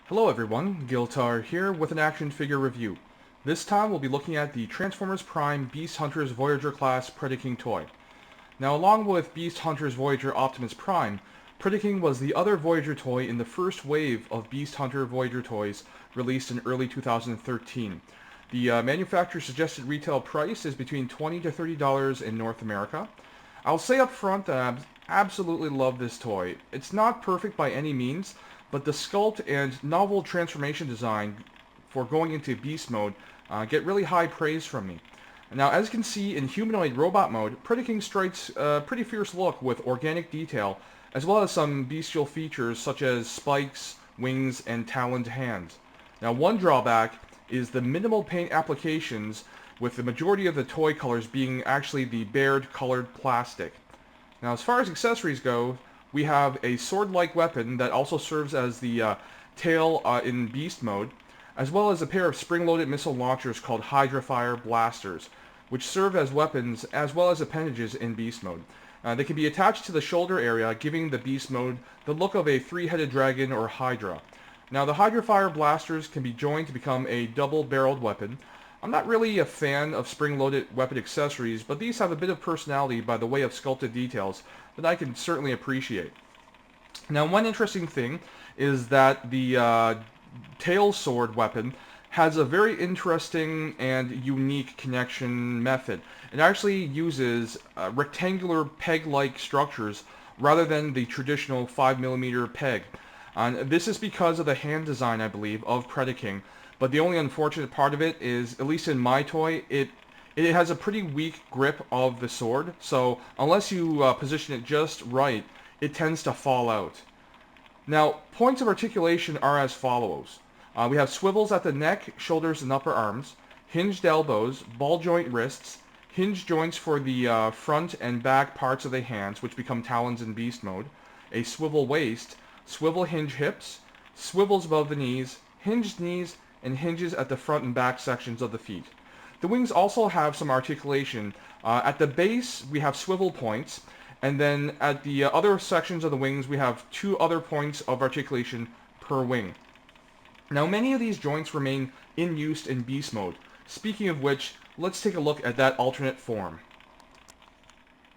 Hello everyone, Giltar here with an action figure review. This time we'll be looking at the Transformers Prime Beast Hunters Voyager class Predaking toy. Now along with Beast Hunters Voyager Optimus Prime, Predaking was the other Voyager toy in the first wave of Beast Hunter Voyager toys released in early 2013. The manufacturer's suggested retail price is between $20 to $30 in North America. I'll say up front that I absolutely love this toy. It's not perfect by any means, but the sculpt and novel transformation design for going into beast mode get really high praise from me. Now, as you can see in humanoid robot mode, Predaking strikes a pretty fierce look with organic detail, as well as some bestial features such as spikes, wings, and taloned hands. Now, one drawback is the minimal paint applications, with the majority of the toy colors being actually the bared colored plastic. Now, as far as accessories go, we have a sword-like weapon that also serves as the tail in beast mode, as well as a pair of spring-loaded missile launchers called Hydra-Fire blasters, which serve as weapons as well as appendages in beast mode. They can be attached to the shoulder area, giving the beast mode the look of a three-headed dragon or Hydra. Now, the Hydra-Fire blasters can be joined to become a double-barreled weapon. I'm not really a fan of spring-loaded weapon accessories, but these have a bit of personality by the way of sculpted details that I can certainly appreciate. Now, one interesting thing is that the tail sword weapon has a very interesting and unique connection method. It actually uses rectangular peg-like structures rather than the traditional 5mm peg. This is because of the hand design, I believe, of Predaking. But the only unfortunate part of it is, at least in my toy, it has a pretty weak grip of the sword. So unless you position it just right, it tends to fall out. Now, points of articulation are as follows. We have swivels at the neck, shoulders, and upper arms, hinged elbows, ball joint wrists, hinged joints for the front and back parts of the hands, which become talons in beast mode, a swivel waist, swivel hinge hips, swivels above the knees, and hinges at the front and back sections of the feet. The wings also have some articulation. At the base, we have swivel points, and then at the other sections of the wings, we have two other points of articulation per wing. Now, many of these joints remain in use in beast mode. Speaking of which, let's take a look at that alternate form.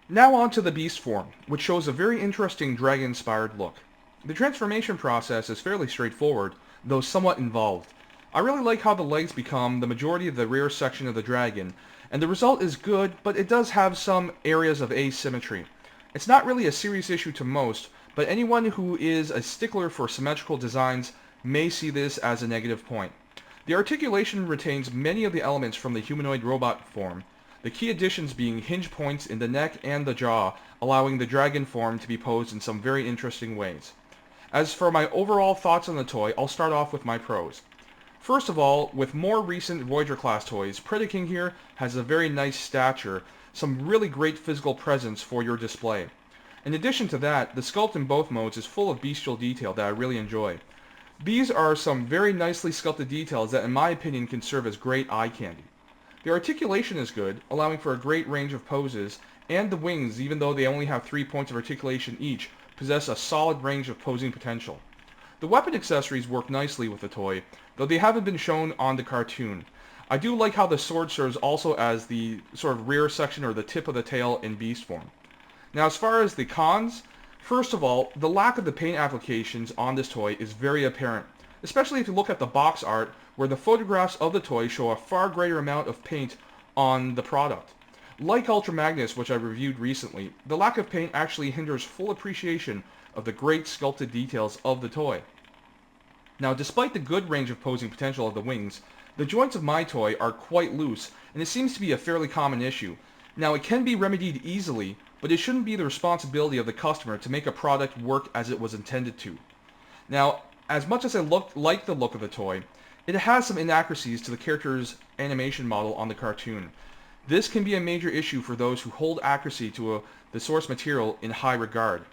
Now on to the beast form, which shows a very interesting dragon-inspired look. The transformation process is fairly straightforward, though somewhat involved. I really like how the legs become the majority of the rear section of the dragon, and the result is good, but it does have some areas of asymmetry. It's not really a serious issue to most, but anyone who is a stickler for symmetrical designs may see this as a negative point. The articulation retains many of the elements from the humanoid robot form, the key additions being hinge points in the neck and the jaw, allowing the dragon form to be posed in some very interesting ways. As for my overall thoughts on the toy, I'll start off with my pros. First of all, with more recent Voyager class toys, Predaking here has a very nice stature, some really great physical presence for your display. In addition to that, the sculpt in both modes is full of bestial detail that I really enjoy. These are some very nicely sculpted details that in my opinion can serve as great eye candy. The articulation is good, allowing for a great range of poses, and the wings, even though they only have 3 points of articulation each, possess a solid range of posing potential. The weapon accessories work nicely with the toy, though they haven't been shown on the cartoon. I do like how the sword serves also as the sort of rear section or the tip of the tail in beast form. Now, as far as the cons, first of all, the lack of the paint applications on this toy is very apparent, especially if you look at the box art where the photographs of the toy show a far greater amount of paint on the product. Like Ultra Magnus, which I reviewed recently, the lack of paint actually hinders full appreciation of the great sculpted details of the toy. Now, despite the good range of posing potential of the wings, the joints of my toy are quite loose, and it seems to be a fairly common issue. Now, it can be remedied easily, but it shouldn't be the responsibility of the customer to make a product work as it was intended to. Now, as much as I like the look of the toy, it has some inaccuracies to the character's animation model on the cartoon. This can be a major issue for those who hold accuracy to the source material in high regard.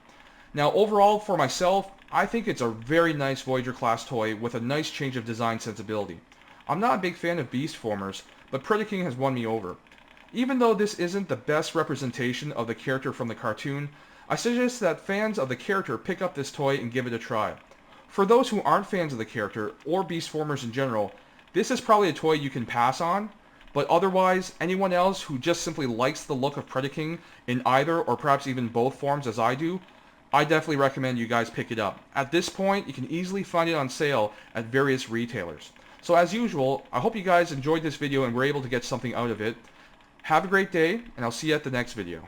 Now, overall, for myself, I think it's a very nice Voyager class toy with a nice change of design sensibility. I'm not a big fan of beast formers, but Predaking has won me over. Even though this isn't the best representation of the character from the cartoon, I suggest that fans of the character pick up this toy and give it a try. for those who aren't fans of the character, or beast formers in general, this is probably a toy you can pass on, but otherwise, anyone else who just simply likes the look of Predaking in either or perhaps even both forms as I do, I definitely recommend you guys pick it up. At this point, you can easily find it on sale at various retailers. So as usual, I hope you guys enjoyed this video and were able to get something out of it. Have a great day, and I'll see you at the next video.